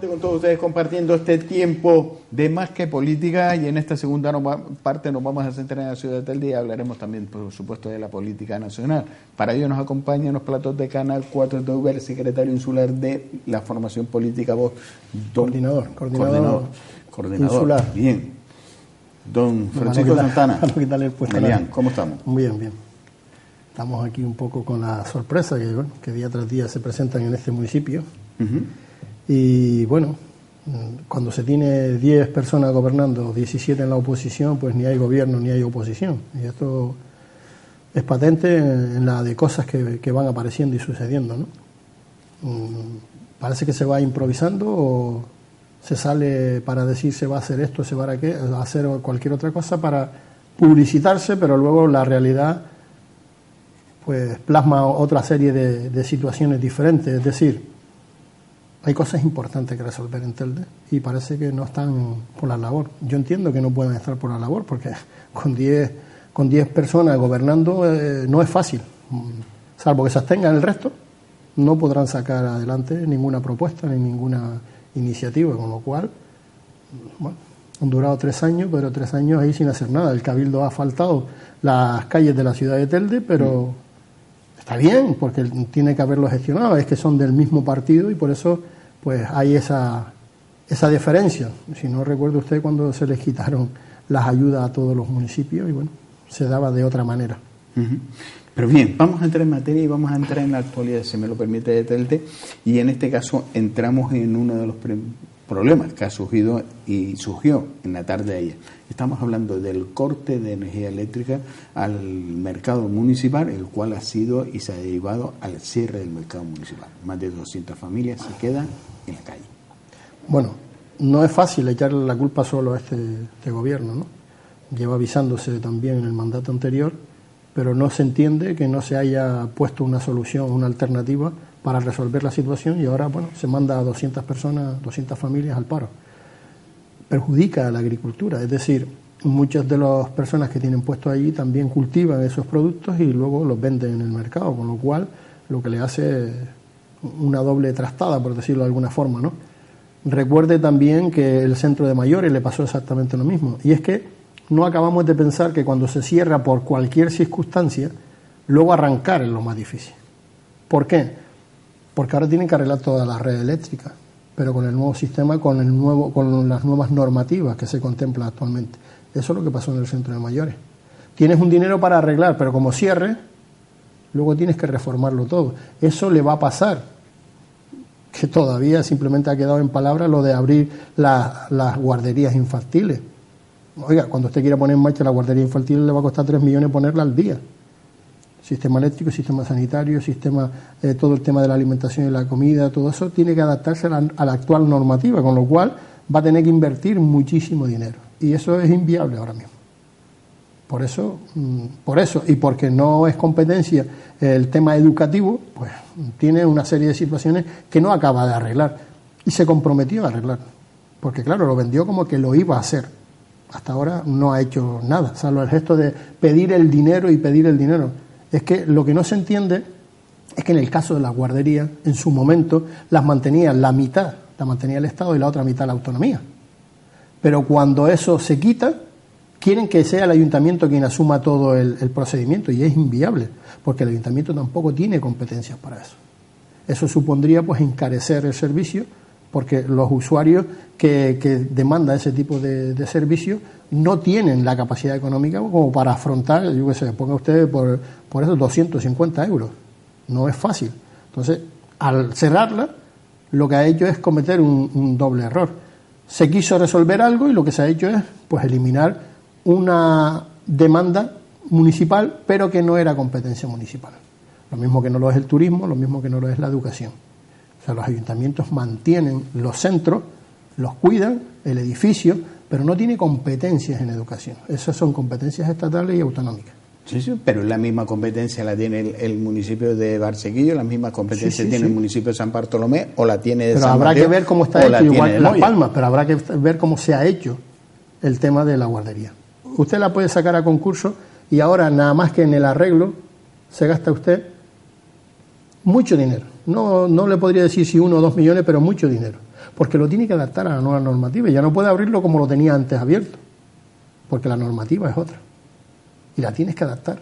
nuevamente con todos ustedes compartiendo este tiempo de Más que Política, y en esta segunda parte nos vamos a centrar en la ciudad de Telde y hablaremos también, por supuesto, de la política nacional. Para ello nos acompaña en los platos de Canal 4 de el secretario insular de la formación política Vox, coordinador insular. Bien. Don Francisco Santana. Melián, ¿cómo estamos? Bien, bien. Estamos aquí un poco con la sorpresa que día tras día se presentan en este municipio. Y bueno, cuando se tiene 10 personas gobernando, 17 en la oposición, pues ni hay gobierno ni hay oposición. Y esto es patente en la de cosas que van apareciendo y sucediendo, ¿no? Parece que se va improvisando o se sale para decir se va a hacer esto, se va a hacer cualquier otra cosa para publicitarse, pero luego la realidad pues plasma otra serie de situaciones diferentes. Es decir, hay cosas importantes que resolver en Telde y parece que no están por la labor. Yo entiendo que no puedan estar por la labor porque con 10 personas gobernando no es fácil. Salvo que se abstengan el resto, no podrán sacar adelante ninguna propuesta ni ninguna iniciativa, con lo cual, bueno, han durado 3 años, pero 3 años ahí sin hacer nada. El Cabildo ha asfaltado las calles de la ciudad de Telde, pero está bien, porque tiene que haberlo gestionado, es que son del mismo partido y por eso pues hay esa diferencia. Si no recuerda usted cuando se les quitaron las ayudas a todos los municipios y bueno, se daba de otra manera. Pero bien, vamos a entrar en materia y vamos a entrar en la actualidad, si me lo permite, de Telde, y en este caso entramos en uno de los problemas que ha surgió en la tarde de ayer. Estamos hablando del corte de energía eléctrica al mercado municipal, el cual ha sido y se ha derivado al cierre del mercado municipal. Más de 200 familias se quedan en la calle. Bueno, no es fácil echarle la culpa solo a este gobierno, ¿no? Lleva avisándose también en el mandato anterior, pero no se entiende que no se haya puesto una solución, una alternativa para resolver la situación y ahora, bueno, se manda a 200 personas, 200 familias al paro. Perjudica a la agricultura, es decir, muchas de las personas que tienen puesto allí también cultivan esos productos y luego los venden en el mercado, con lo cual lo que le hace una doble trastada, por decirlo de alguna forma, ¿no? Recuerde también que el centro de mayores le pasó exactamente lo mismo, y es que no acabamos de pensar que cuando se cierra por cualquier circunstancia, luego arrancar es lo más difícil. ¿Por qué? Porque ahora tienen que arreglar toda la red eléctrica, pero con el nuevo sistema, con las nuevas normativas que se contemplan actualmente. Eso es lo que pasó en el centro de mayores. Tienes un dinero para arreglar, pero como cierre, luego tienes que reformarlo todo. Eso le va a pasar, que todavía simplemente ha quedado en palabras lo de abrir las guarderías infantiles. Oiga, cuando usted quiera poner en marcha la guardería infantil le va a costar 3 millones ponerla al día. Sistema eléctrico, sistema sanitario, todo el tema de la alimentación y la comida, todo eso tiene que adaptarse a la actual normativa, con lo cual va a tener que invertir muchísimo dinero. Y eso es inviable ahora mismo. Por eso, y porque no es competencia el tema educativo, pues tiene una serie de situaciones que no acaba de arreglar. Y se comprometió a arreglar. Porque claro, lo vendió como que lo iba a hacer. Hasta ahora no ha hecho nada, salvo el gesto de pedir el dinero y pedir el dinero. Es que lo que no se entiende es que en el caso de las guarderías, en su momento, las mantenía la mitad, la mantenía el Estado y la otra mitad la autonomía. Pero cuando eso se quita, quieren que sea el ayuntamiento quien asuma todo el procedimiento y es inviable, porque el ayuntamiento tampoco tiene competencias para eso. Eso supondría pues encarecer el servicio, porque los usuarios que demandan ese tipo de servicios no tienen la capacidad económica como para afrontar, yo qué sé, ponga usted por eso 250 euros. No es fácil. Entonces, al cerrarla, lo que ha hecho es cometer un doble error. Se quiso resolver algo y lo que se ha hecho es pues eliminar una demanda municipal, pero que no era competencia municipal. Lo mismo que no lo es el turismo, lo mismo que no lo es la educación. O sea, los ayuntamientos mantienen los centros, los cuidan, el edificio, pero no tiene competencias en educación. Esas son competencias estatales y autonómicas. Sí, pero la misma competencia la tiene el municipio de Barsequillo, la misma competencia tiene el municipio de San Bartolomé, o la tiene de San Mateo. Pero habrá que ver cómo está hecho, igual que Las Palmas, pero habrá que ver cómo se ha hecho el tema de la guardería. Usted la puede sacar a concurso y ahora nada más que en el arreglo se gasta usted mucho dinero. No le podría decir si 1 o 2 millones, pero mucho dinero. porque lo tiene que adaptar a la nueva normativa. Ya no puede abrirlo como lo tenía antes abierto, porque la normativa es otra y la tienes que adaptar.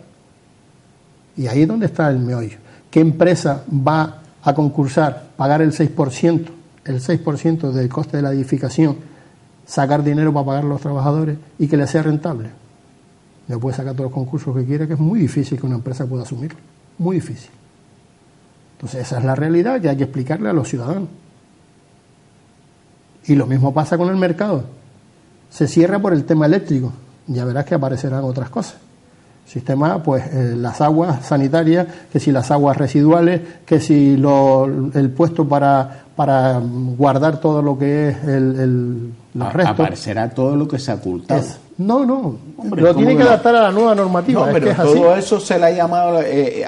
Y ahí es donde está el meollo. ¿Qué empresa va a concursar, pagar el 6% del coste de la edificación, sacar dinero para pagar a los trabajadores y que le sea rentable? Le puede sacar todos los concursos que quiera, que es muy difícil que una empresa pueda asumirlo. Muy difícil. Entonces esa es la realidad que hay que explicarle a los ciudadanos. Y lo mismo pasa con el mercado. Se cierra por el tema eléctrico. Ya verás que aparecerán otras cosas. Sistema, pues las aguas sanitarias, que si las aguas residuales, que si el puesto para guardar todo lo que es los restos. Aparecerá todo lo que se ha ocultado. No, hombre, lo tiene que adaptar a la nueva normativa. No, pero es que todo así. eso se le ha llamado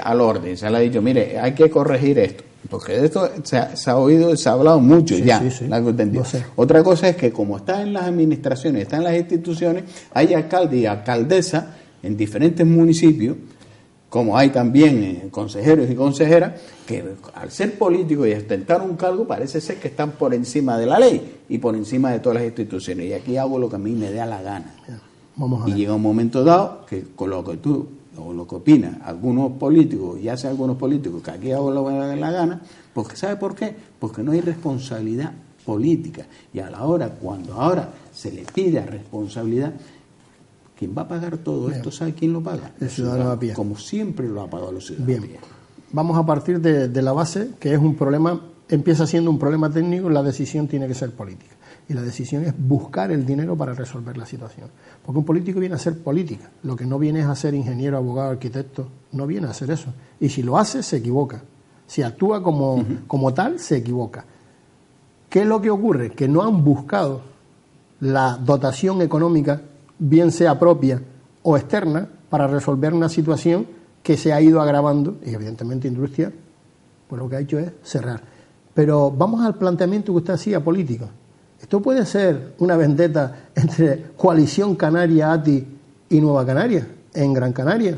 al orden, se le ha dicho, mire, hay que corregir esto, porque de esto se ha oído, se ha hablado mucho ya. Sí. No sé. Otra cosa es que como está en las administraciones, está en las instituciones, hay alcalde y alcaldesa en diferentes municipios, como hay también consejeros y consejeras, que al ser políticos y ostentar un cargo parece ser que están por encima de la ley y por encima de todas las instituciones. Y aquí hago lo que a mí me da la gana. Vamos a ver. Y llega un momento dado que con lo que tú o lo que opinan algunos políticos, y hacen algunos políticos, que aquí hago lo que me da la gana, porque ¿sabe por qué? Porque no hay responsabilidad política. Y a la hora, cuando ahora se le pide responsabilidad, ¿quién va a pagar todo esto? ¿Sabe quién lo paga? El ciudadano a pie. Como siempre lo ha pagado los ciudadanos. Bien, vamos a partir de la base, que es un problema, empieza siendo un problema técnico, la decisión tiene que ser política. Y la decisión es buscar el dinero para resolver la situación. Porque un político viene a hacer política, lo que no viene es a ser ingeniero, abogado, arquitecto, no viene a hacer eso. Y si lo hace, se equivoca. Si actúa como tal, se equivoca. ¿Qué es lo que ocurre? Que no han buscado la dotación económica, bien sea propia o externa, para resolver una situación que se ha ido agravando, y evidentemente Industria, pues lo que ha hecho es cerrar. Pero vamos al planteamiento que usted hacía político. Esto puede ser una vendetta entre Coalición Canaria, ATI y Nueva Canaria, en Gran Canaria,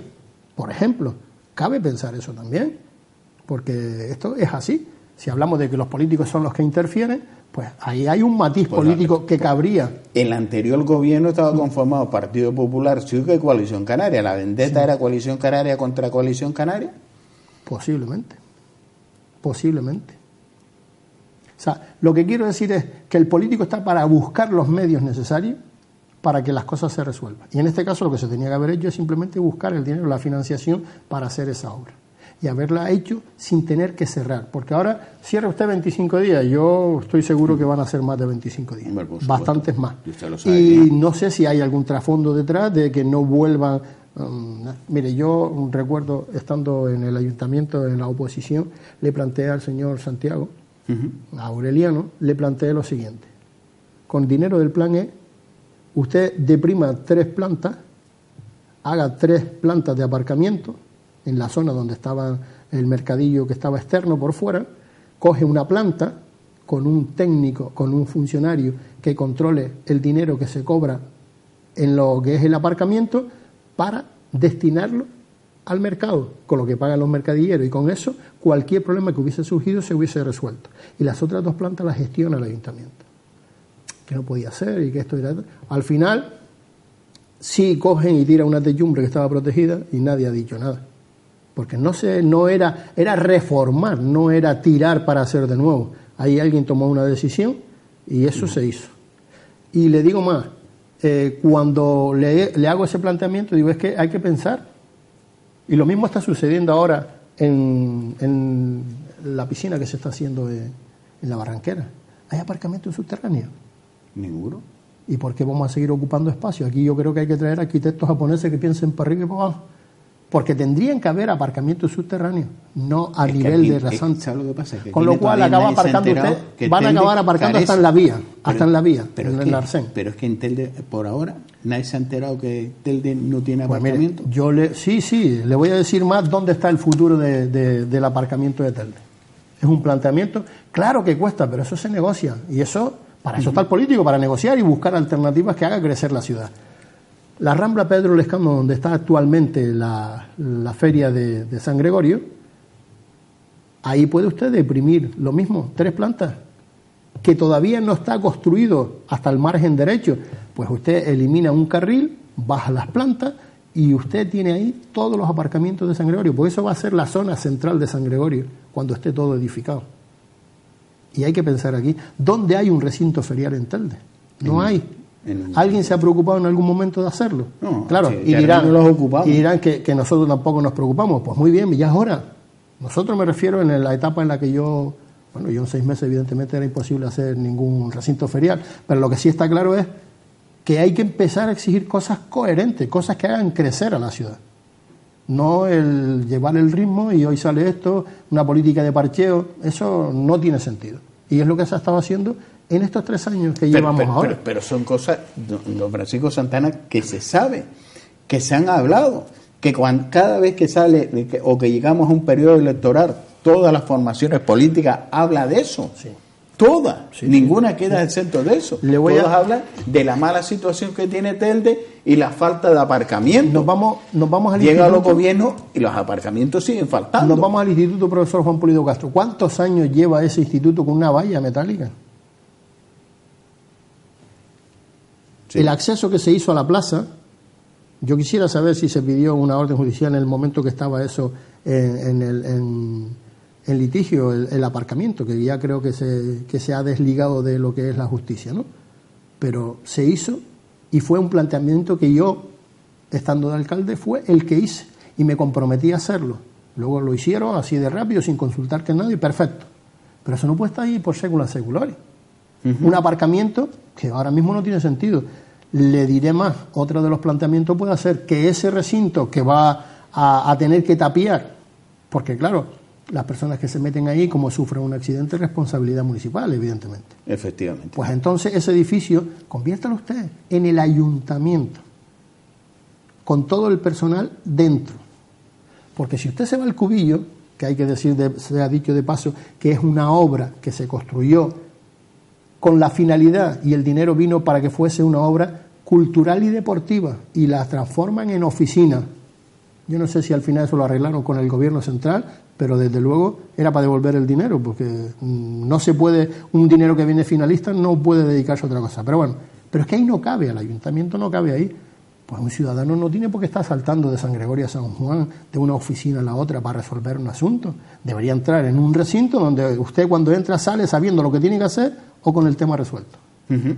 por ejemplo. Cabe pensar eso también, porque esto es así. Si hablamos de que los políticos son los que interfieren, pues ahí hay un matiz político que cabría. El anterior gobierno estaba conformado Partido Popular, Ciudad y Coalición Canaria. ¿La vendetta era Coalición Canaria contra Coalición Canaria? Posiblemente. O sea, lo que quiero decir es que el político está para buscar los medios necesarios para que las cosas se resuelvan. Y en este caso lo que se tenía que haber hecho es simplemente buscar el dinero, la financiación para hacer esa obra. Y haberla hecho sin tener que cerrar. Porque ahora cierra usted 25 días. Yo estoy seguro que van a ser más de 25 días. Bastantes más. Y no sé si hay algún trasfondo detrás de que no vuelvan. Mire, yo recuerdo, estando en el ayuntamiento, en la oposición, le planteé al señor Santiago, a Aureliano, le planteé lo siguiente. Con dinero del plan E, usted deprima 3 plantas, haga 3 plantas de aparcamiento en la zona donde estaba el mercadillo que estaba externo por fuera, coge una planta con un técnico, con un funcionario que controle el dinero que se cobra en lo que es el aparcamiento para destinarlo al mercado, con lo que pagan los mercadilleros, y con eso cualquier problema que hubiese surgido se hubiese resuelto. Y las otras 2 plantas las gestiona el ayuntamiento. Que no podía ser y que esto era... Al final, sí cogen y tiran una techumbre que estaba protegida y nadie ha dicho nada. Porque era reformar, no era tirar para hacer de nuevo. Ahí alguien tomó una decisión y eso se hizo. Y le digo más, cuando le hago ese planteamiento, digo, es que hay que pensar. Y lo mismo está sucediendo ahora en la piscina que se está haciendo en la Barranquera. ¿Hay aparcamientos subterráneos? Ninguno. ¿Y por qué vamos a seguir ocupando espacio? Aquí yo creo que hay que traer arquitectos japoneses que piensen para arriba y para abajo. Porque tendrían que haber aparcamientos subterráneos, no a nivel de rasante. ¿Sabes lo que pasa? Que con lo cual acaba aparcando usted, van a acabar aparcando hasta en la vía, pero en el Arsén. Pero es que en Telde, por ahora, nadie se ha enterado que Telde no tiene aparcamiento. Mire, sí, le voy a decir más dónde está el futuro del aparcamiento de Telde. Es un planteamiento, claro que cuesta, pero eso se negocia. Y eso, para eso está el político, para negociar y buscar alternativas que hagan crecer la ciudad. La Rambla Pedro Lescano, donde está actualmente la feria de San Gregorio, ahí puede usted deprimir lo mismo, 3 plantas, que todavía no está construido hasta el margen derecho, pues usted elimina un carril, baja las plantas y usted tiene ahí todos los aparcamientos de San Gregorio, porque eso va a ser la zona central de San Gregorio cuando esté todo edificado. Y hay que pensar aquí, ¿dónde hay un recinto ferial en Telde? No hay. ¿Alguien se ha preocupado en algún momento de hacerlo? No, claro, sí, y dirán que nosotros tampoco nos preocupamos. Pues muy bien, ya es hora. Nosotros, me refiero en la etapa en la que yo en 6 meses evidentemente era imposible hacer ningún recinto ferial, pero lo que sí está claro es que hay que empezar a exigir cosas coherentes, cosas que hagan crecer a la ciudad. No el llevar el ritmo y hoy sale esto, una política de parcheo, eso no tiene sentido. Y es lo que se ha estado haciendo en estos 3 años que llevamos ahora. Pero son cosas, don Francisco Santana, que se sabe, que se han hablado, que cada vez que sale o que llegamos a un periodo electoral, todas las formaciones políticas hablan de eso. Sí. Todas, ninguna queda exento de eso. Todas hablan de la mala situación que tiene Telde y la falta de aparcamiento. Nos vamos al Llega a los gobiernos y los aparcamientos siguen faltando. Nos vamos al instituto, profesor Juan Pulido Castro. ¿Cuántos años lleva ese instituto con una valla metálica? Sí. El acceso que se hizo a la plaza, yo quisiera saber si se pidió una orden judicial en el momento que estaba eso en litigio, el aparcamiento, que ya creo que se ha desligado de lo que es la justicia, ¿no? Pero se hizo y fue un planteamiento que yo, estando de alcalde, fue el que hice y me comprometí a hacerlo. Luego lo hicieron así de rápido, sin consultar con nadie, perfecto. Pero eso no puede estar ahí por século seculares. Un aparcamiento que ahora mismo no tiene sentido. Le diré más, otro de los planteamientos puede ser que ese recinto que va a tener que tapiar, porque claro, las personas que se meten ahí, como sufren un accidente, es responsabilidad municipal, evidentemente. Efectivamente. Pues entonces ese edificio, conviértalo usted en el ayuntamiento, con todo el personal dentro. Porque si usted se va al Cubillo, que hay que decir, se ha dicho de paso, que es una obra que se construyó con la finalidad, y el dinero vino para que fuese una obra cultural y deportiva, y la transforman en oficina. Yo no sé si al final eso lo arreglaron con el gobierno central, pero desde luego era para devolver el dinero, porque no se puede, un dinero que viene finalista no puede dedicarse a otra cosa. Pero bueno, pero es que ahí no cabe, al ayuntamiento no cabe ahí. Pues un ciudadano no tiene por qué estar saltando de San Gregorio a San Juan, de una oficina a la otra para resolver un asunto. Debería entrar en un recinto donde usted cuando entra sale sabiendo lo que tiene que hacer o con el tema resuelto.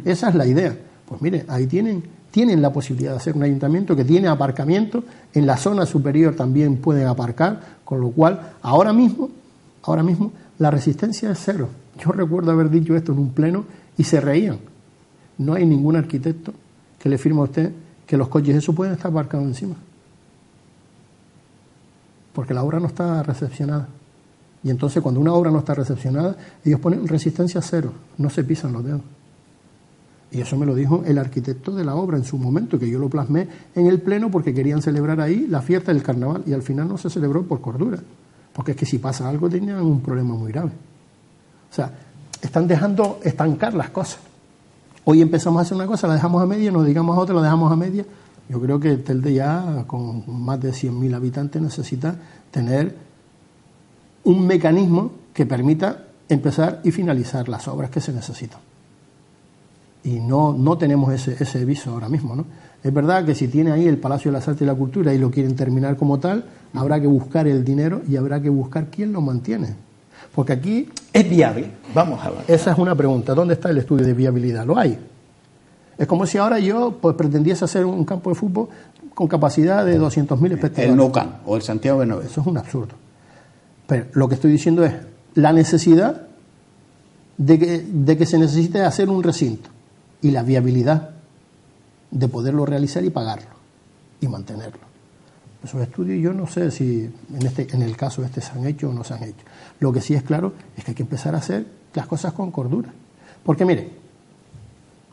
Esa es la idea. Pues mire, ahí tienen la posibilidad de hacer un ayuntamiento que tiene aparcamiento, en la zona superior también pueden aparcar, con lo cual ahora mismo la resistencia es cero. Yo recuerdo haber dicho esto en un pleno y se reían. No hay ningún arquitecto que le firme a usted que los coches esos pueden estar aparcados encima, porque la obra no está recepcionada. Y entonces cuando una obra no está recepcionada, ellos ponen resistencia cero, no se pisan los dedos. Y eso me lo dijo el arquitecto de la obra en su momento, que yo lo plasmé en el pleno porque querían celebrar ahí la fiesta del carnaval y al final no se celebró por cordura, porque es que si pasa algo tenían un problema muy grave. O sea, están dejando estancar las cosas. Hoy empezamos a hacer una cosa, la dejamos a media, nos digamos a otra, la dejamos a media. Yo creo que Telde ya, con más de 100.000 habitantes, necesita tener un mecanismo que permita empezar y finalizar las obras que se necesitan. Y no tenemos ese viso ahora mismo, ¿no? Es verdad que si tiene ahí el Palacio de las Artes y la Cultura y lo quieren terminar como tal, habrá que buscar el dinero y habrá que buscar quién lo mantiene. Porque aquí... ¿Es viable? Vamos a ver. Esa es una pregunta. ¿Dónde está el estudio de viabilidad? Lo hay. Es como si ahora yo pretendiese hacer un campo de fútbol con capacidad de 200.000 espectadores. El Nou Camp o el Santiago Bernabéu. Eso es un absurdo. Pero lo que estoy diciendo es la necesidad de que se necesite hacer un recinto y la viabilidad de poderlo realizar y pagarlo y mantenerlo. Esos estudios yo no sé si en el caso se han hecho o no se han hecho. Lo que sí es claro es que hay que empezar a hacer las cosas con cordura. Porque mire,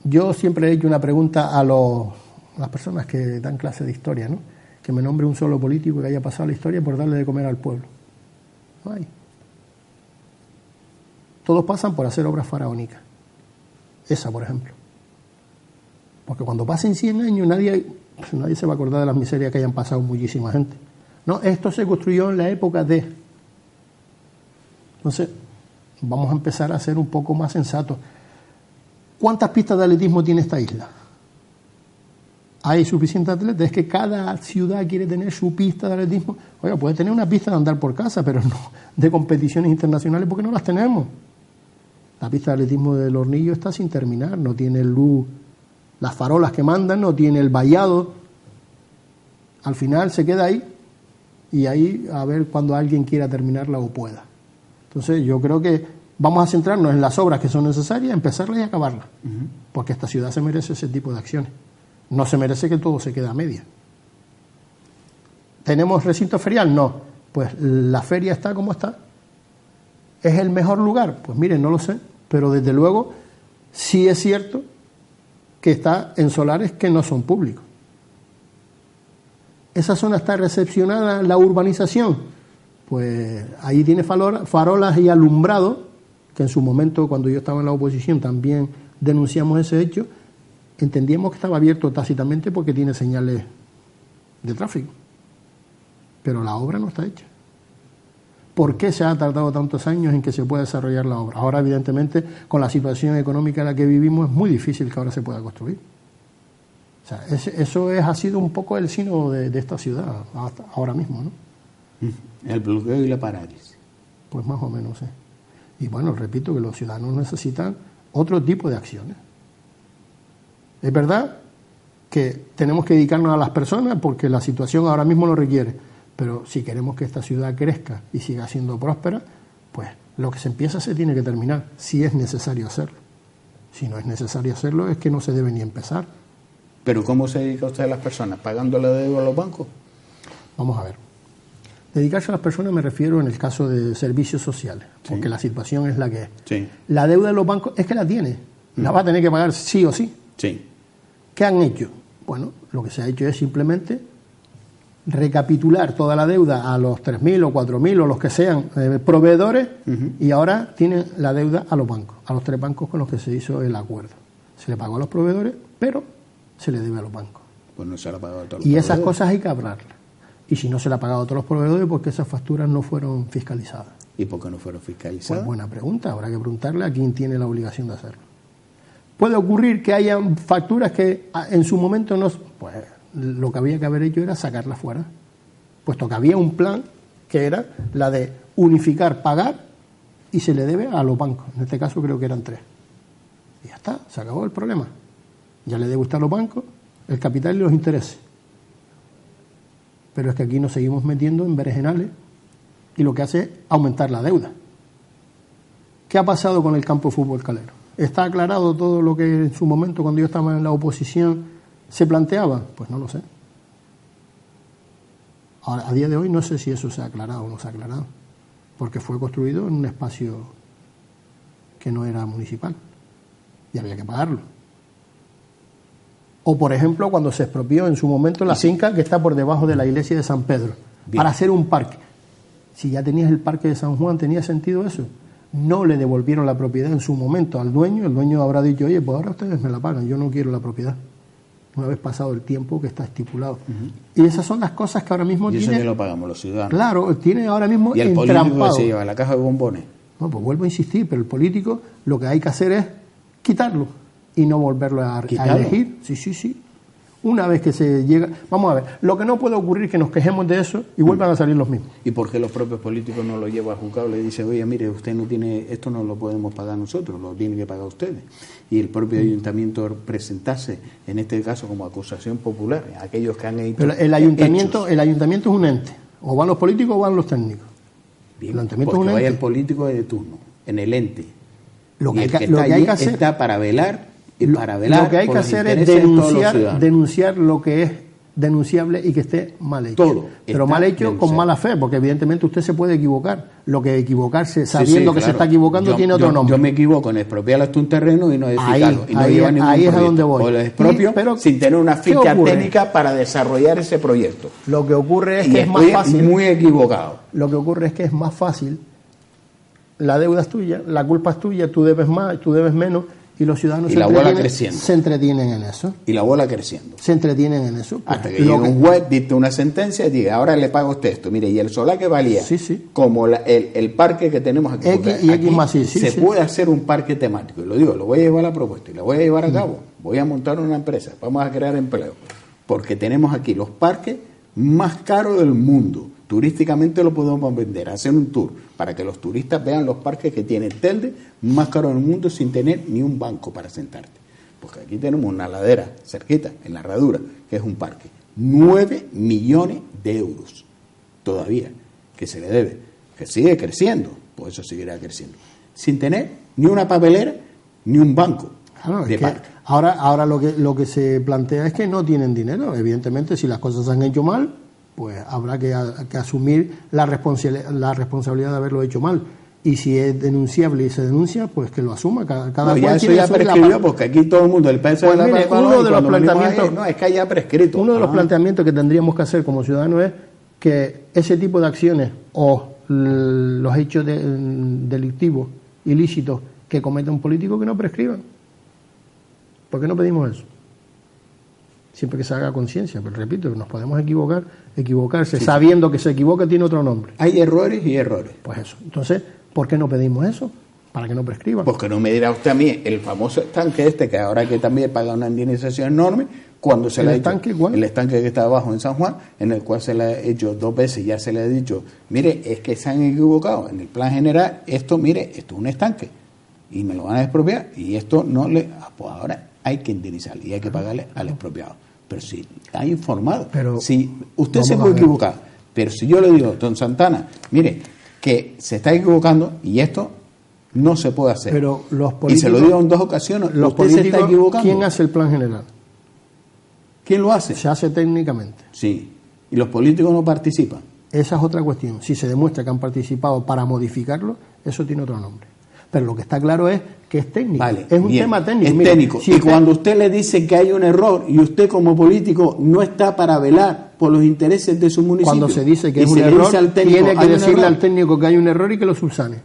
yo siempre he hecho una pregunta a las personas que dan clase de historia, ¿no? Que me nombre un solo político que haya pasado la historia por darle de comer al pueblo. No hay. Todos pasan por hacer obras faraónicas. Esa, por ejemplo. Porque cuando pasen 100 años nadie se va a acordar de las miserias que hayan pasado muchísima gente. No, esto se construyó en la época de... Entonces, vamos a empezar a ser un poco más sensatos. ¿Cuántas pistas de atletismo tiene esta isla? ¿Hay suficientes atletas? Es que cada ciudad quiere tener su pista de atletismo. Oiga, puede tener una pista de andar por casa, pero no de competiciones internacionales porque no las tenemos. La pista de atletismo del Hornillo está sin terminar, no tiene luz, las farolas que mandan, no tiene el vallado. Al final se queda ahí y ahí a ver cuando alguien quiera terminarla o pueda. Entonces yo creo que vamos a centrarnos en las obras que son necesarias, empezarlas y acabarlas, porque esta ciudad se merece ese tipo de acciones. No se merece que todo se quede a media. ¿Tenemos recinto ferial? No. Pues la feria está como está. ¿Es el mejor lugar? Pues miren, no lo sé, pero desde luego sí es cierto que está en solares que no son públicos. ¿Esa zona está recepcionada la urbanización? Pues ahí tiene farolas y alumbrado, que en su momento, cuando yo estaba en la oposición, también denunciamos ese hecho. Entendíamos que estaba abierto tácitamente porque tiene señales de tráfico, pero la obra no está hecha. ¿Por qué se ha tardado tantos años en que se pueda desarrollar la obra? Ahora, evidentemente, con la situación económica en la que vivimos, es muy difícil que ahora se pueda construir. O sea, eso ha sido un poco el sino de esta ciudad hasta ahora mismo, ¿no? El bloqueo y la parálisis. Pues más o menos, sí. Y bueno, repito que los ciudadanos necesitan otro tipo de acciones. Es verdad que tenemos que dedicarnos a las personas porque la situación ahora mismo lo requiere, pero si queremos que esta ciudad crezca y siga siendo próspera, pues lo que se empieza se tiene que terminar, si es necesario hacerlo. Si no es necesario hacerlo, es que no se debe ni empezar. ¿Pero cómo se dedica usted a las personas? ¿Pagando la deuda a los bancos? Vamos a ver. Dedicarse a las personas me refiero en el caso de servicios sociales, porque la situación es la que es. Sí. La deuda de los bancos es que la tiene, la va a tener que pagar sí o sí. Sí. ¿Qué han hecho? Bueno, lo que se ha hecho es simplemente recapitular toda la deuda a los 3.000 o 4.000 o los que sean proveedores y ahora tienen la deuda a los bancos, a los 3 bancos con los que se hizo el acuerdo. Se le pagó a los proveedores, pero se le debe a los bancos. Pues no se le ha pagado a todos los y proveedores. esas cosas hay que hablarlas. Y si no se le ha pagado a todos los proveedores, ¿por qué esas facturas no fueron fiscalizadas? ¿Y por qué no fueron fiscalizadas? Pues buena pregunta, habrá que preguntarle a quién tiene la obligación de hacerlo. Puede ocurrir que haya facturas que en su momento no... Pues lo que había que haber hecho era sacarlas fuera, puesto que había un plan que era la de unificar, pagar y se le debe a los bancos. En este caso creo que eran 3. Y ya está, se acabó el problema. Ya le debe usted a los bancos el capital y los intereses. Pero es que aquí nos seguimos metiendo en berenjenales y lo que hace es aumentar la deuda. ¿Qué ha pasado con el campo de fútbol Calero? ¿Está aclarado todo lo que en su momento, cuando yo estaba en la oposición, se planteaba? Pues no lo sé. Ahora, a día de hoy no sé si eso se ha aclarado o no se ha aclarado, porque fue construido en un espacio que no era municipal y había que pagarlo. O, por ejemplo, cuando se expropió en su momento la finca que está por debajo de la iglesia de San Pedro, para hacer un parque. Si ya tenías el parque de San Juan, ¿tenía sentido eso? No le devolvieron la propiedad en su momento al dueño. El dueño habrá dicho, oye, pues ahora ustedes me la pagan, yo no quiero la propiedad. Una vez pasado el tiempo que está estipulado. Y esas son las cosas que ahora mismo y tiene... eso ya lo pagamos los ciudadanos. Claro, tiene ahora mismo ¿Y el entrampado. político que se lleva la caja de bombones? No, pues vuelvo a insistir, pero el político lo que hay que hacer es quitarlo y no volverlo a elegir. Sí. Una vez que se llega... Vamos a ver, lo que no puede ocurrir es que nos quejemos de eso y vuelvan a salir los mismos. ¿Y por qué los propios políticos no lo llevan a juzgado? Le dicen, oye, mire, usted no tiene... Esto no lo podemos pagar nosotros, lo tienen que pagar ustedes. Y el propio ayuntamiento presentarse, en este caso, como acusación popular, aquellos que han hecho... Pero el ayuntamiento es un ente. O van los políticos o van los técnicos. Bien, el ayuntamiento porque es un vaya ente. el político de turno, en el ente. Lo que y hay el que, que lo está que hay allí que hacer... está para velar... Lo que hay que hacer es denunciar lo que es denunciable y que esté mal hecho. Todo pero mal hecho denunciado. con mala fe, porque evidentemente usted se puede equivocar. Lo que equivocarse sabiendo que claro. se está equivocando tiene otro nombre. Yo me equivoco en expropiarle hasta un terreno y no edificarlo. Y no ahí lleva ningún es proyecto. a donde voy. O lo expropio Pero, sin tener una ¿qué ficha ocurre? técnica para desarrollar ese proyecto. Lo que ocurre es Y que es más estoy fácil. muy equivocado. Lo que ocurre es que es más fácil. La deuda es tuya, la culpa es tuya, tú debes más, tú debes menos. Y los ciudadanos y la bola creciendo. Se entretienen en eso. Y la bola creciendo. Se entretienen en eso. Pues, hasta que llega un juez, dicta una sentencia y diga, ahora le pago usted esto. Mire, y el solar que valía, como el parque que tenemos aquí. X y X más se puede hacer un parque temático. Y lo digo, lo voy a llevar a la propuesta y la voy a llevar a cabo. Voy a montar una empresa, vamos a crear empleo. Porque tenemos aquí los parques más caros del mundo. Turísticamente lo podemos vender, hacer un tour para que los turistas vean los parques que tiene Telde más caros del mundo sin tener ni un banco para sentarte. Porque aquí tenemos una ladera cerquita, en la Herradura, que es un parque. 9 millones de euros todavía que se le debe, que sigue creciendo, pues eso seguirá creciendo, sin tener ni una papelera ni un banco de parque. Ahora lo que se plantea es que no tienen dinero. Evidentemente, si las cosas se han hecho mal, pues habrá que asumir la responsabilidad de haberlo hecho mal. Y si es denunciable y se denuncia, pues que lo asuma. Cada cual ya eso ya prescribió, porque aquí todo el mundo, el peso de la uno de los planteamientos, no, es que haya prescrito. Uno de los planteamientos que tendríamos que hacer como ciudadanos es que ese tipo de acciones o los hechos delictivos, ilícitos que cometa un político, que no prescriban. ¿Por qué no pedimos eso? Siempre que se haga conciencia, pero repito, nos podemos equivocarse, sabiendo que se equivoca tiene otro nombre. Hay errores y errores. Pues eso. Entonces, ¿por qué no pedimos eso? Para que no prescriban. Porque no me dirá usted a mí el famoso estanque que ahora que también paga una indemnización enorme, cuando se le ha hecho el estanque que está abajo en San Juan, en el cual se le ha hecho 2 veces, ya se le ha dicho, mire, es que se han equivocado en el plan general, esto es un estanque y me lo van a expropiar y esto no le... Pues ahora hay que indemnizar y hay que pagarle al expropiado. Pero si está informado, si usted se puede equivocar, pero si yo le digo, don Santana, mire, que se está equivocando y esto no se puede hacer. Pero los políticos, y se lo digo en 2 ocasiones, los usted se está equivocando. ¿Quién hace el plan general? ¿Quién lo hace? Se hace técnicamente. Sí, y los políticos no participan. Esa es otra cuestión. Si se demuestra que han participado para modificarlo, eso tiene otro nombre. Pero lo que está claro es que es técnico. Vale, es un tema técnico. Es técnico. Si cuando usted le dice que hay un error y usted como político no está para velar por los intereses de su municipio. Cuando se dice que es un error, tiene que decirle al técnico que hay un error y que lo subsane.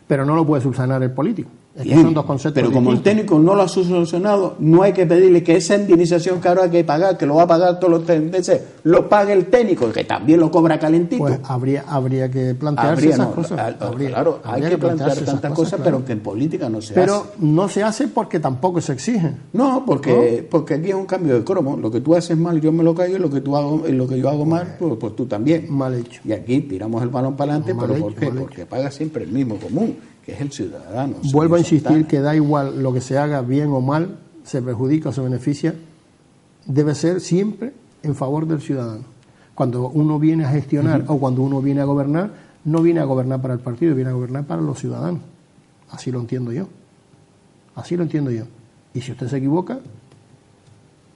Pero no lo puede subsanar el político. Son 2 conceptos pero como distintos. el técnico no lo ha solucionado, no hay que pedirle que esa indemnización que ahora hay que pagar, que lo va a pagar todos los tendenses, lo pague el técnico, que también lo cobra calentito. Pues habría que plantearse esas cosas. Claro, hay que plantear tantas cosas, claro. Pero que en política no se hace. Pero no se hace porque tampoco se exige. No, porque aquí es un cambio de cromo. Lo que tú haces mal, yo me lo callo, y lo que yo hago mal, pues tú también. Mal hecho. Y aquí tiramos el balón para adelante, pero ¿por qué? Porque paga siempre el mismo común, que es el ciudadano. Vuelvo a insistir que da igual lo que se haga bien o mal, se perjudica o se beneficia, debe ser siempre en favor del ciudadano. Cuando uno viene a gestionar o cuando uno viene a gobernar, no viene a gobernar para el partido, viene a gobernar para los ciudadanos. Así lo entiendo yo. Así lo entiendo yo. Y si usted se equivoca,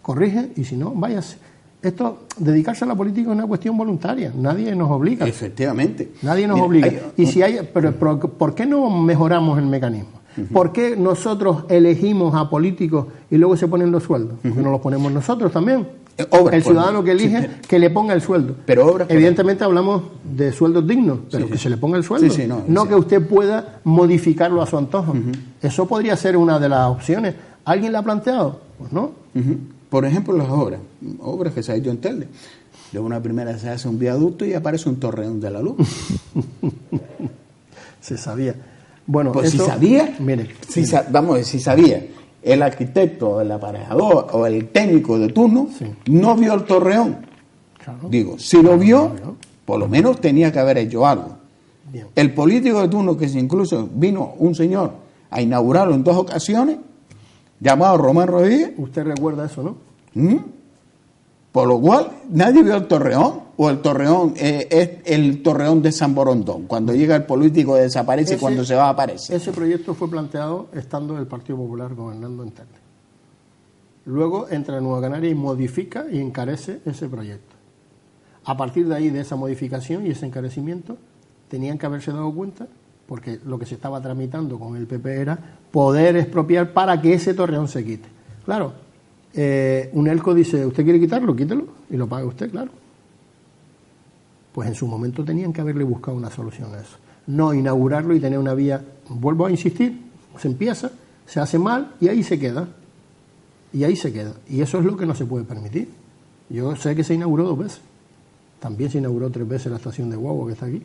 corrige, y si no, váyase. Dedicarse a la política es una cuestión voluntaria, nadie nos obliga. Efectivamente. Nadie nos obliga. Pero ¿por qué no mejoramos el mecanismo? ¿Por qué nosotros elegimos a políticos y luego se ponen los sueldos? Porque nos los ponemos nosotros también. El ciudadano que elige, que le ponga el sueldo. Pero evidentemente hablamos de sueldos dignos, pero que se le ponga el sueldo. No que usted pueda modificarlo a su antojo. Eso podría ser una de las opciones. ¿Alguien la ha planteado? Pues no. Por ejemplo, las obras que se ha hecho en Telde. De una primera se hace un viaducto y aparece un torreón de la luz. Se sabía. Bueno, pues si sabía, mire, si sabía el arquitecto, el aparejador o el técnico de turno, no vio el torreón. Claro. Digo, si lo vio, por lo menos tenía que haber hecho algo. Bien. El político de turno, que incluso vino un señor a inaugurarlo en 2 ocasiones, llamado Román Rodríguez. Usted recuerda eso, ¿no? Por lo cual, nadie vio el torreón, o el torreón es el torreón de San Borondón. Cuando llega el político desaparece y cuando se va aparece. Ese proyecto fue planteado estando el Partido Popular gobernando en Telde. Luego entra Nueva Canaria y modifica y encarece ese proyecto. A partir de ahí, de esa modificación y ese encarecimiento, tenían que haberse dado cuenta, porque lo que se estaba tramitando con el PP era poder expropiar para que ese torreón se quite. Claro, UNELCO dice, ¿usted quiere quitarlo? Quítelo y lo paga usted, claro. Pues en su momento tenían que haberle buscado una solución a eso. No inaugurarlo y tener una vía, vuelvo a insistir, se empieza se hace mal y ahí se queda. Y ahí se queda. Y eso es lo que no se puede permitir. Yo sé que se inauguró 2 veces. También se inauguró 3 veces la estación de Guagua que está aquí.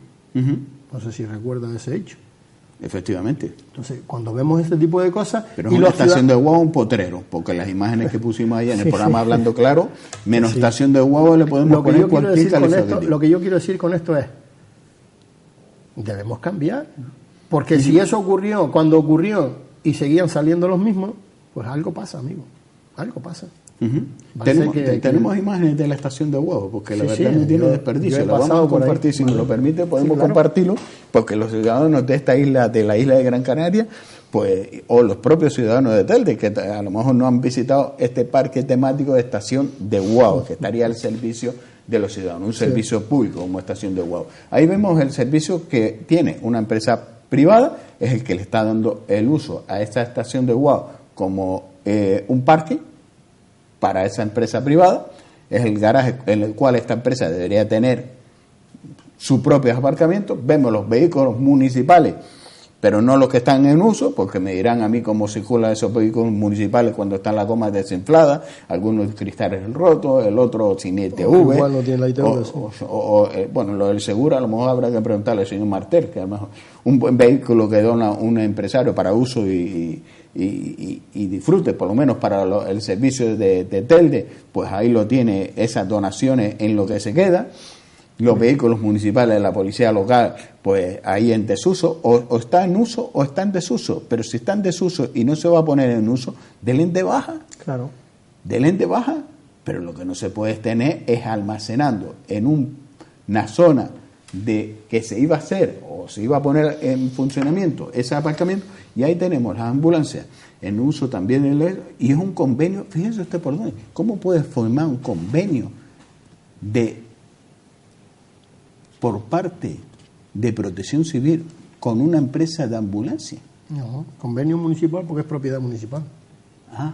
No sé si recuerda ese hecho. Efectivamente. Entonces, cuando vemos este tipo de cosas... Pero es una estación de Guagua, un potrero, porque las imágenes que pusimos ahí en el programa Hablando Claro, menos estación de Guagua le podemos poner cualquier calificativo. Lo que yo quiero decir con esto es, debemos cambiar. Porque si eso ocurrió, cuando ocurrió, y seguían saliendo los mismos, pues algo pasa, amigo. Algo pasa. Tenemos imágenes de la estación de Guagua, porque la verdad no tiene desperdicio. La vamos a compartir, si nos lo permite, podemos compartirlo, porque los ciudadanos de esta isla, de la isla de Gran Canaria, pues, o los propios ciudadanos de Telde, que a lo mejor no han visitado este parque temático de estación de Guagua, que estaría al servicio de los ciudadanos, un servicio público como estación de Guagua. Ahí vemos el servicio que tiene una empresa privada, es el que le está dando el uso a esta estación de Guagua como un parque para esa empresa privada, es el garaje en el cual esta empresa debería tener sus propios aparcamientos. Vemos los vehículos municipales, pero no los que están en uso, porque me dirán a mí cómo circulan esos vehículos municipales cuando están las gomas desinfladas, algunos cristales rotos, el otro sin ITV. Igual no tiene la ITV. Bueno, lo del seguro a lo mejor habrá que preguntarle al señor Martel, que a lo mejor un buen vehículo que dona un empresario para uso y disfrute, por lo menos para el servicio de Telde, pues ahí lo tiene, esas donaciones en lo que se queda. Los vehículos municipales de la policía local, pues ahí en desuso, o está en uso o está en desuso, pero si está en desuso y no se va a poner en uso, denle de baja. Claro. Denle de baja, pero lo que no se puede tener es almacenando en una zona de que se iba a hacer o se iba a poner en funcionamiento ese aparcamiento, y ahí tenemos las ambulancias en uso también, y es un convenio. Fíjense usted por dónde, ¿cómo puede formar un convenio por parte de Protección Civil con una empresa de ambulancia? No, convenio municipal porque es propiedad municipal. Ah.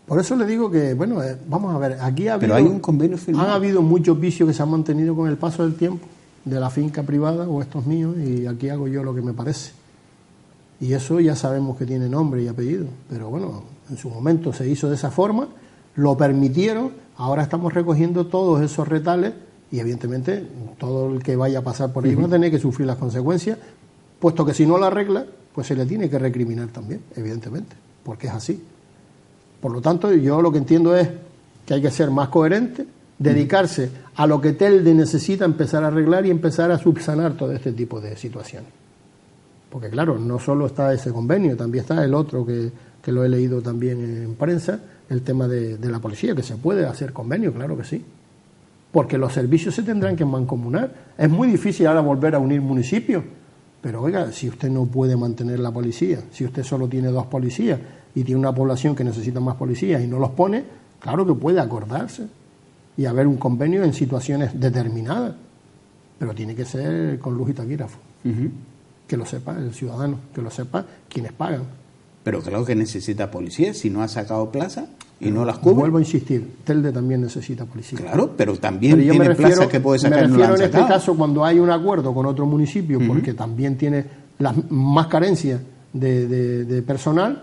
Por eso le digo que, bueno, vamos a ver, aquí pero hay un convenio firmado. Han habido muchos vicios que se han mantenido con el paso del tiempo, de la finca privada o estos míos, y aquí hago yo lo que me parece. Y eso ya sabemos que tiene nombre y apellido, pero bueno, en su momento se hizo de esa forma, lo permitieron, ahora estamos recogiendo todos esos retales y evidentemente todo el que vaya a pasar por ahí va a tener que sufrir las consecuencias, puesto que si no lo arregla, pues se le tiene que recriminar también, evidentemente, porque es así. Por lo tanto, yo lo que entiendo es que hay que ser más coherente, dedicarse a lo que Telde necesita, empezar a arreglar y empezar a subsanar todo este tipo de situaciones. Porque claro, no solo está ese convenio, también está el otro que lo he leído también en prensa, el tema de la policía, que se puede hacer convenio, claro que sí. Porque los servicios se tendrán que mancomunar. Es muy difícil ahora volver a unir municipios, pero oiga, si usted no puede mantener la policía, si usted solo tiene 2 policías y tiene una población que necesita más policías y no los pone, claro que puede acordarse y haber un convenio en situaciones determinadas, pero tiene que ser con luz y taquígrafo. Que lo sepa el ciudadano, que lo sepa quienes pagan. Pero claro que necesita policía, si no ha sacado plaza y no las cubre. Vuelvo a insistir, Telde también necesita policía. Claro, pero también tiene plazas que puede sacar. Me refiero en este caso cuando hay un acuerdo con otro municipio, porque también tiene las más carencias de personal,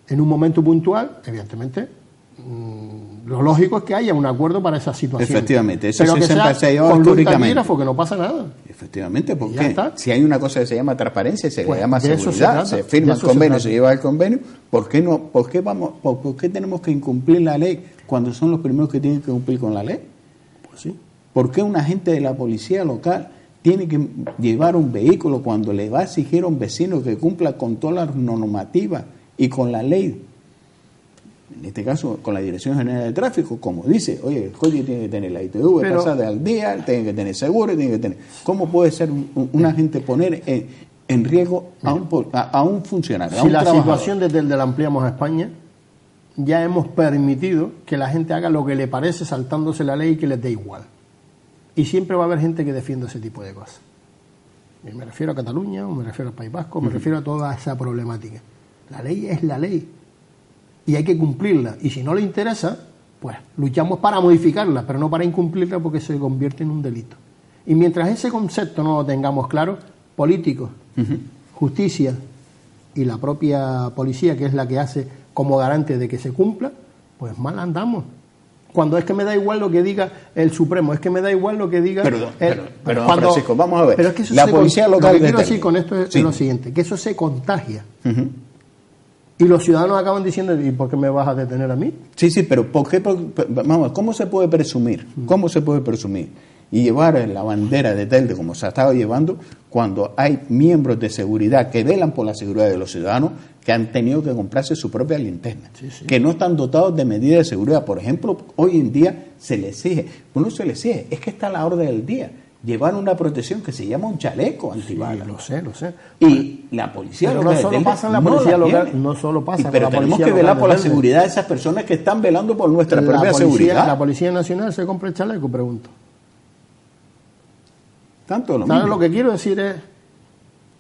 en un momento puntual, evidentemente, lo lógico es que haya un acuerdo para esa situación. Efectivamente, eso pero sí que siempre se ha llevado históricamente. Que no pasa nada. Efectivamente, porque si hay una cosa que se llama transparencia, se le llama seguridad, se firma el convenio, se lleva el convenio, ¿por qué tenemos que incumplir la ley cuando son los primeros que tienen que cumplir con la ley? Pues sí. ¿Por qué un agente de la policía local tiene que llevar un vehículo cuando le va a exigir a un vecino que cumpla con todas las normativas y con la ley? En este caso, con la Dirección General de Tráfico, como dice, oye, el coche tiene que tener la ITV, pasada al día, tiene que tener seguro, tiene que tener... ¿Cómo puede ser un agente poner en riesgo a un funcionario, a un trabajador? Si la situación desde el de la ampliamos a España, ya hemos permitido que la gente haga lo que le parece saltándose la ley y que les dé igual. Y siempre va a haber gente que defienda ese tipo de cosas. Y me refiero a Cataluña, o me refiero al País Vasco, me refiero a toda esa problemática. La ley es la ley. Y hay que cumplirla. Y si no le interesa, pues luchamos para modificarla, pero no para incumplirla porque se convierte en un delito. Y mientras ese concepto no lo tengamos claro, políticos, justicia y la propia policía, que es la que hace como garante de que se cumpla, pues mal andamos. Cuando es que me da igual lo que diga el Supremo, es que me da igual lo que diga... Perdón, Francisco, vamos a ver. Pero es que eso la policía local... Lo que quiero decir con esto es lo siguiente, que eso se contagia. Y los ciudadanos acaban diciendo, ¿y por qué me vas a detener a mí? Sí, pero ¿por qué? Vamos, ¿cómo se puede presumir? ¿Cómo se puede presumir? Y llevar la bandera de Telde como se ha estado llevando cuando hay miembros de seguridad que velan por la seguridad de los ciudadanos que han tenido que comprarse su propia linterna, que no están dotados de medidas de seguridad. Por ejemplo, hoy en día se les exige, es que está a la orden del día, llevar una protección que se llama un chaleco antibalas. Sí, lo sé. Y la policía local no solo pasa en la policía local, no solo pasa. Pero tenemos que velar por la seguridad de esas personas que están velando por nuestra propia seguridad. ¿La Policía Nacional se compra el chaleco? Pregunto. Tanto lo mismo. Lo que quiero decir es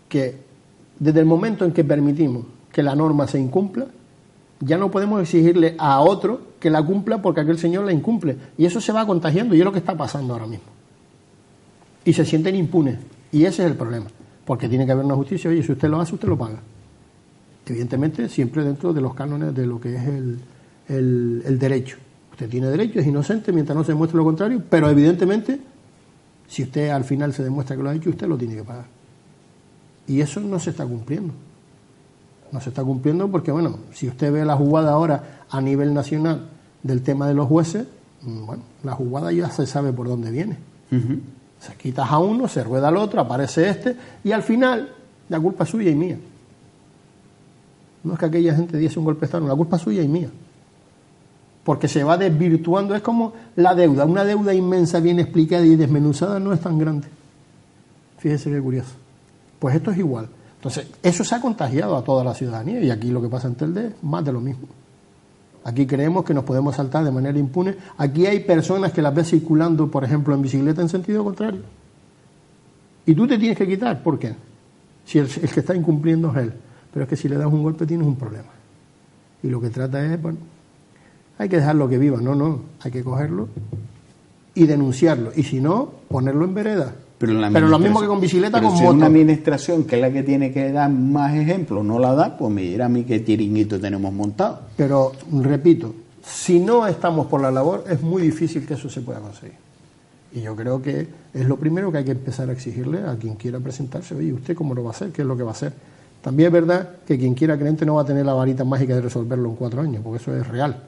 que desde el momento en que permitimos que la norma se incumpla, ya no podemos exigirle a otro que la cumpla porque aquel señor la incumple. Y eso se va contagiando y es lo que está pasando ahora mismo. Y se sienten impunes. Y ese es el problema. Porque tiene que haber una justicia. Oye, si usted lo hace, usted lo paga. Evidentemente, siempre dentro de los cánones de lo que es el derecho. Usted tiene derecho, es inocente mientras no se demuestre lo contrario, pero evidentemente, si usted al final se demuestra que lo ha hecho, usted lo tiene que pagar. Y eso no se está cumpliendo. No se está cumpliendo porque, bueno, si usted ve la jugada ahora a nivel nacional del tema de los jueces, bueno, la jugada ya se sabe por dónde viene. Se quitas a uno, se rueda al otro, aparece este, y al final la culpa es suya y mía. No es que aquella gente diese un golpe de estado, la culpa es suya y mía. Porque se va desvirtuando, es como la deuda, una deuda inmensa, bien explicada y desmenuzada no es tan grande. Fíjese qué curioso. Pues esto es igual. Entonces, eso se ha contagiado a toda la ciudadanía y aquí lo que pasa en Telde es más de lo mismo. Aquí creemos que nos podemos saltar de manera impune. Aquí hay personas que las ves circulando, por ejemplo, en bicicleta en sentido contrario. Y tú te tienes que quitar. ¿Por qué? Si el que está incumpliendo es él. Pero es que si le das un golpe tienes un problema. Y lo que trata es, bueno, hay que dejarlo que viva. No, hay que cogerlo y denunciarlo. Y si no, ponerlo en vereda. Pero lo mismo que con bicicleta, con si moto. Una administración que es la que tiene que dar más ejemplos no la da, pues me dirá a mí qué chiringuito tenemos montado. Pero, repito, si no estamos por la labor, es muy difícil que eso se pueda conseguir. Y yo creo que es lo primero que hay que empezar a exigirle a quien quiera presentarse. Oye, ¿usted cómo lo va a hacer? ¿Qué es lo que va a hacer? También es verdad que quien quiera creyente no va a tener la varita mágica de resolverlo en 4 años, porque eso es real.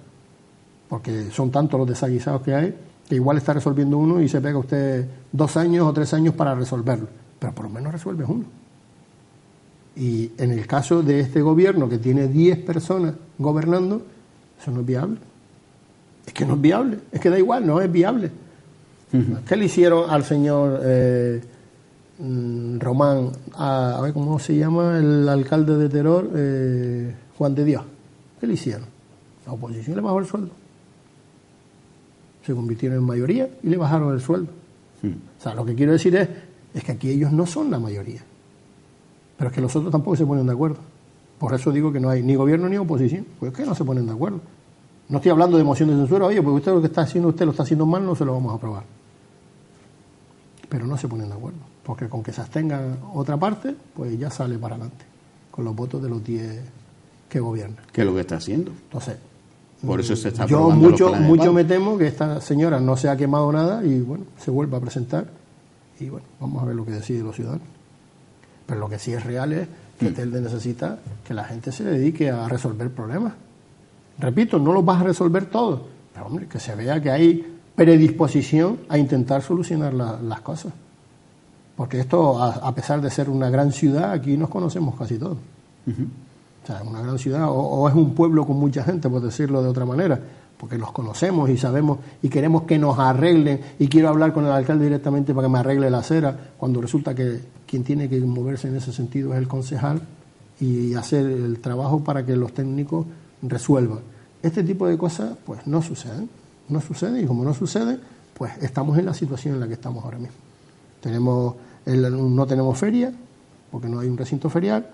Porque son tantos los desaguisados que hay, que igual está resolviendo uno y se pega usted 2 años o 3 años para resolverlo, pero por lo menos resuelves uno. Y en el caso de este gobierno que tiene 10 personas gobernando, eso no es viable. Es que no es viable, es que da igual, no es viable. ¿Qué le hicieron al señor Román, a ver cómo se llama, el alcalde de Teror, Juan de Dios? ¿Qué le hicieron? La oposición le bajó el sueldo. Se convirtieron en mayoría y le bajaron el sueldo. O sea, lo que quiero decir es que aquí ellos no son la mayoría. Pero es que los otros tampoco se ponen de acuerdo. Por eso digo que no hay ni gobierno ni oposición. Pues es que no se ponen de acuerdo. No estoy hablando de moción de censura. Oye, pues usted lo que está haciendo, usted lo está haciendo mal, no se lo vamos a aprobar. Pero no se ponen de acuerdo. Porque con que se abstenga otra parte, pues ya sale para adelante. Con los votos de los 10 que gobiernan. ¿Qué es lo que está haciendo? Entonces, por eso se está yo mucho me temo que esta señora no se ha quemado nada y bueno, se vuelve a presentar y bueno, vamos a ver lo que deciden los ciudadanos. Pero lo que sí es real es que Telde necesita que la gente se dedique a resolver problemas. Repito, no los vas a resolver todos, pero hombre, que se vea que hay predisposición a intentar solucionar las cosas. Porque esto, a pesar de ser una gran ciudad, aquí nos conocemos casi todos. O sea, una gran ciudad, o es un pueblo con mucha gente, por decirlo de otra manera, porque los conocemos y sabemos y queremos que nos arreglen, y quiero hablar con el alcalde directamente para que me arregle la acera, cuando resulta que quien tiene que moverse en ese sentido es el concejal y hacer el trabajo para que los técnicos resuelvan. Este tipo de cosas, pues no suceden, y como no sucede, pues estamos en la situación en la que estamos ahora mismo. No tenemos feria, porque no hay un recinto ferial.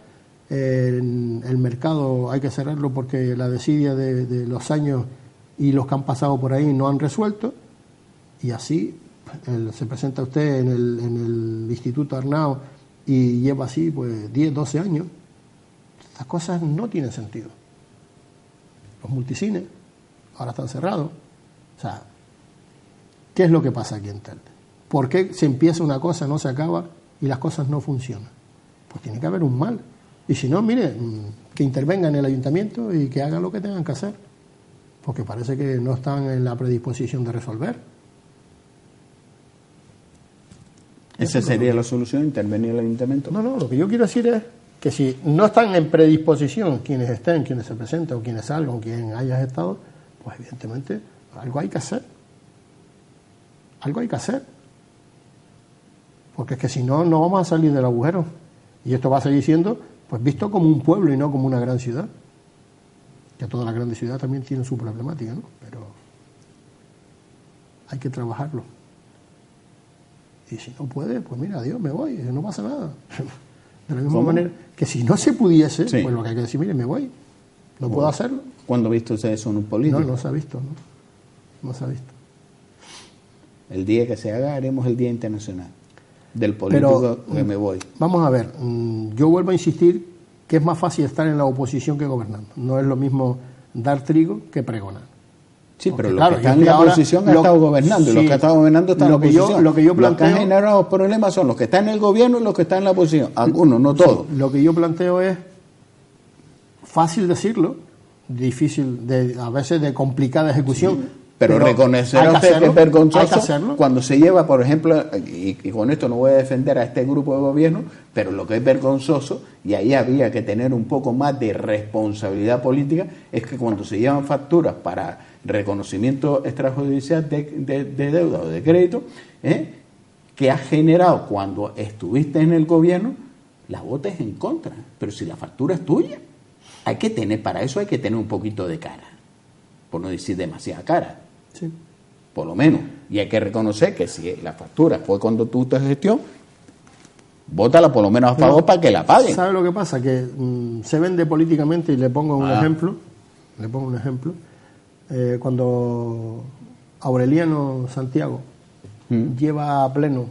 El mercado hay que cerrarlo porque la desidia de los años y los que han pasado por ahí no han resuelto, y así se presenta usted en el Instituto Arnao y lleva así pues 10, 12 años, Las cosas no tienen sentido. Los multicines ahora están cerrados. O sea, ¿qué es lo que pasa aquí en Telde? ¿Por qué se empieza una cosa, no se acaba y las cosas no funcionan? Pues tiene que haber un mal. Y si no, mire, que intervenga en el ayuntamiento y que hagan lo que tengan que hacer. Porque parece que no están en la predisposición de resolver. ¿Esa sería la solución, intervenir el ayuntamiento? No, lo que yo quiero decir es que si no están en predisposición quienes estén, quienes se presenten o quienes salgan, quien haya estado, pues evidentemente algo hay que hacer. Algo hay que hacer. Porque es que si no, no vamos a salir del agujero. Y esto va a seguir siendo, pues, visto como un pueblo y no como una gran ciudad. Que todas las grandes ciudades también tienen su problemática, ¿no? Pero hay que trabajarlo. Y si no puede, pues mira, adiós, me voy, no pasa nada. De la misma manera que si no se pudiese, sí, pues lo que hay que decir, mire, me voy, no puedo hacerlo. ¿Cuándo ha visto usted eso en un político? No se ha visto, no se ha visto. El día que se haga, haremos el Día Internacional del político. Pero, que me voy. Vamos a ver, yo vuelvo a insistir que es más fácil estar en la oposición que gobernando. No es lo mismo dar trigo que pregonar. Sí, porque, pero los que están en la oposición han estado gobernando, y los que han estado gobernando están en la oposición. Lo que han generado problemas son los que están en el gobierno y los que están en la oposición. Algunos, no todos. Sí, lo que yo planteo es fácil decirlo, difícil, a veces de complicada ejecución. Sí, pero reconocer a usted que es vergonzoso cuando se lleva, por ejemplo, y con esto no voy a defender a este grupo de gobierno, pero lo que es vergonzoso, y ahí había que tener un poco más de responsabilidad política, es que cuando se llevan facturas para reconocimiento extrajudicial de deuda o de crédito, que has generado cuando estuviste en el gobierno, la votes en contra. Pero si la factura es tuya, hay que tener, para eso hay que tener un poquito de cara, por no decir demasiada cara. Sí. Por lo menos. Y hay que reconocer que si la factura fue cuando tú te gestión, vótala por lo menos a favor para que la paguen. ¿Sabe lo que pasa? Que se vende políticamente, y le pongo un ejemplo. Cuando Aureliano Santiago lleva a pleno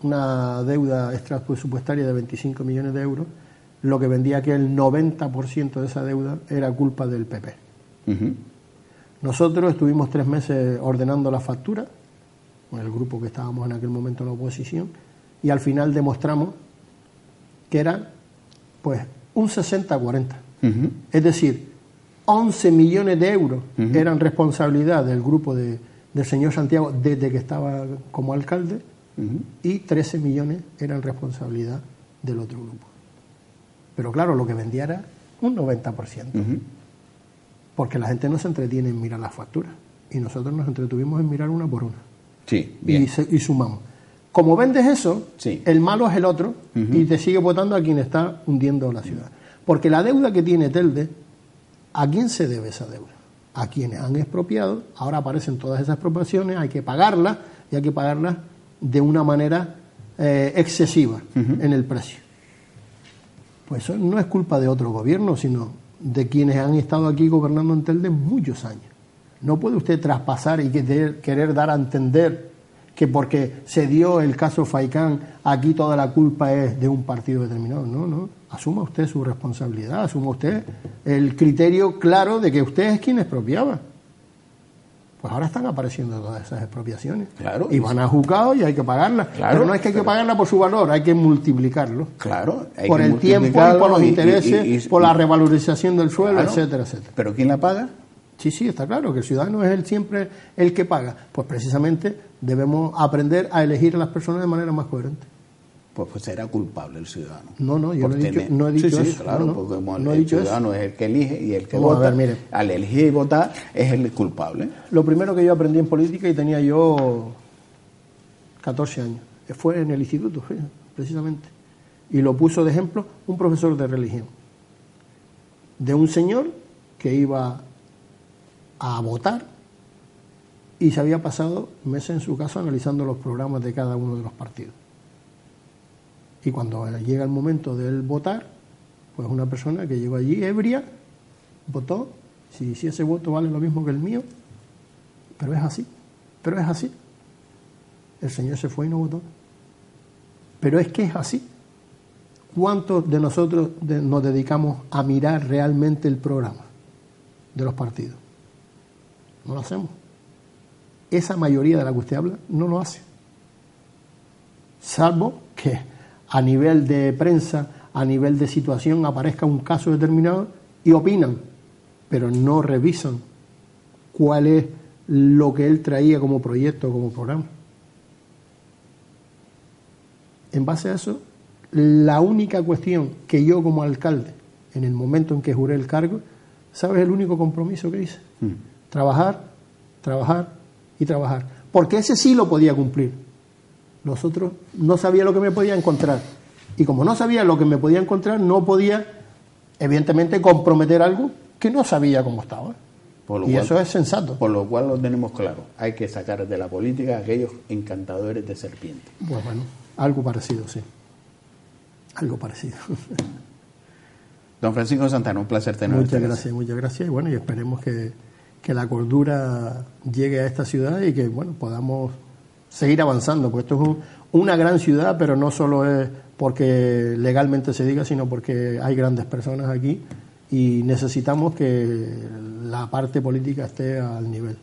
una deuda extrapresupuestaria de 25 millones de euros, lo que vendía que el 90% de esa deuda era culpa del PP. Nosotros estuvimos 3 meses ordenando la factura, con el grupo que estábamos en aquel momento en la oposición, y al final demostramos que era pues un 60-40. Es decir, 11 millones de euros eran responsabilidad del grupo del señor Santiago desde que estaba como alcalde, y 13 millones eran responsabilidad del otro grupo. Pero claro, lo que vendía era un 90%. Porque la gente no se entretiene en mirar las facturas, y nosotros nos entretuvimos en mirar una por una. Sí, bien. Y sumamos. Como vendes eso, sí, el malo es el otro, y te sigue votando a quien está hundiendo la ciudad. Porque la deuda que tiene Telde, ¿a quién se debe esa deuda? A quienes han expropiado. Ahora aparecen todas esas expropiaciones, hay que pagarlas, y hay que pagarlas de una manera excesiva en el precio. Pues eso no es culpa de otro gobierno, sino de quienes han estado aquí gobernando en Telde muchos años. No puede usted traspasar y querer dar a entender que porque se dio el caso Faicán, aquí toda la culpa es de un partido determinado. No. Asuma usted su responsabilidad, asuma usted el criterio claro de que usted es quien expropiaba. Pues ahora están apareciendo todas esas expropiaciones. Claro. Y van a juzgados y hay que pagarlas. Claro, pero no es que hay que pagarla por su valor, hay que multiplicarlo. Claro. Por el tiempo y por los intereses, por la revalorización del suelo, claro, etcétera, etcétera. ¿Pero quién la paga? Sí, está claro, que el ciudadano es siempre el que paga. Pues precisamente debemos aprender a elegir a las personas de manera más coherente. Pues será culpable el ciudadano. No, yo no he dicho eso. Sí, claro, porque como no el ciudadano es el que elige y el que vota. A ver, mire, al elegir y votar es el culpable. Lo primero que yo aprendí en política, y tenía yo 14 años, fue en el instituto, precisamente. Y lo puso de ejemplo un profesor de religión. De un señor que iba a votar y se había pasado meses en su casa analizando los programas de cada uno de los partidos. Y cuando llega el momento de él votar, pues una persona que llegó allí ebria, votó, si ese voto vale lo mismo que el mío, pero es así. El señor se fue y no votó. Pero es que es así. ¿cuántos de nosotros nos dedicamos a mirar realmente el programa de los partidos? No lo hacemos. Esa mayoría de la que usted habla no lo hace. Salvo que a nivel de prensa, a nivel de situación, aparezca un caso determinado y opinan, pero no revisan cuál es lo que él traía como proyecto, como programa. En base a eso, la única cuestión que yo como alcalde, en el momento en que juré el cargo, ¿sabes el único compromiso que hice? Trabajar, trabajar y trabajar. Porque ese sí lo podía cumplir. Los otros no sabía lo que me podía encontrar. Y como no sabía lo que me podía encontrar, no podía, evidentemente, comprometer algo que no sabía cómo estaba. Eso es sensato. Por lo cual lo tenemos claro. Hay que sacar de la política a aquellos encantadores de serpientes. Pues bueno, algo parecido, sí. Algo parecido. Don Francisco Santana, un placer tenerlo. Muchas gracias. Y bueno, y esperemos que la cordura llegue a esta ciudad y que, bueno, podamos seguir avanzando, porque esto es una gran ciudad, pero no solo es porque legalmente se diga, sino porque hay grandes personas aquí y necesitamos que la parte política esté al nivel.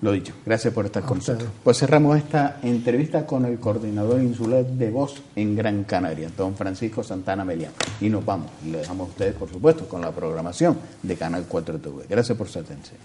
Lo dicho, gracias por estar con nosotros. Pues cerramos esta entrevista con el coordinador insular de Vox en Gran Canaria, don Francisco Santana Melián. Y nos vamos, y le dejamos a ustedes, por supuesto, con la programación de Canal 4 TV. Gracias por su atención.